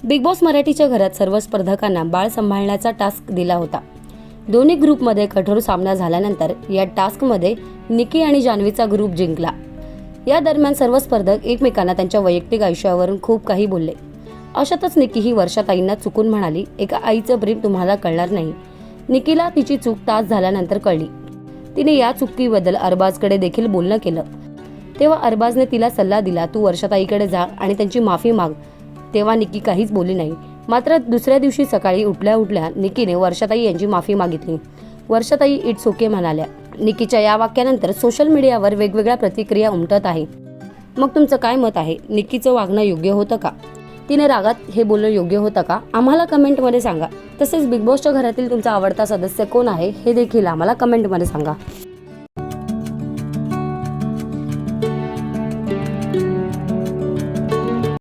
Big boss मराठीच्या घरात सर्व स्पर्धकांना बाळ सांभाळण्याचा टास्क दिला होता। दोन्ही ग्रुपमध्ये कठोर सामना झाल्यानंतर या टास्कमध्ये निकी आणि जान्हवीचा ग्रुप जिंकला। या दरम्यान सर्व स्पर्धक एकमेकांना त्यांच्या वैयक्तिक आयुष्यावरून खूप काही बोलले। अशातच निकी ही वर्षाताईंना चुकून म्हणाली, एका आईचं प्रेम तुम्हाला कळणार नाही। निकीला तिची चूक तास झाल्यानंतर कळली। तिने या चुकीबद्दल अरबाजकडे देखील बोलणं केलं। तेव्हा अरबाजने तिला सल्ला दिला, तू वर्षाताईकडे जा आणि त्यांची माफी माग। तेव्हा निकी काहीच बोलली नाही। मात्र दुसऱ्या दिवशी सकाळी उठल्या निकीने वर्षाताई यांची माफी मागितली। वर्षाताई इट्स ओके म्हणाल्या। निकीच्या या वाक्यानंतर सोशल मीडियावर वेगवेगळ्या प्रतिक्रिया उमटत आहे। मग तुमचं काय मत आहे? निकीचं वागणं योग्य होतं का? तिने रागात हे बोलणं योग्य होतं का? आम्हाला कमेंटमध्ये सांगा। तसेच बिग बॉसच्या घरातील तुमचा आवडता सदस्य कोण आहे हे देखील आम्हाला कमेंटमध्ये सांगा।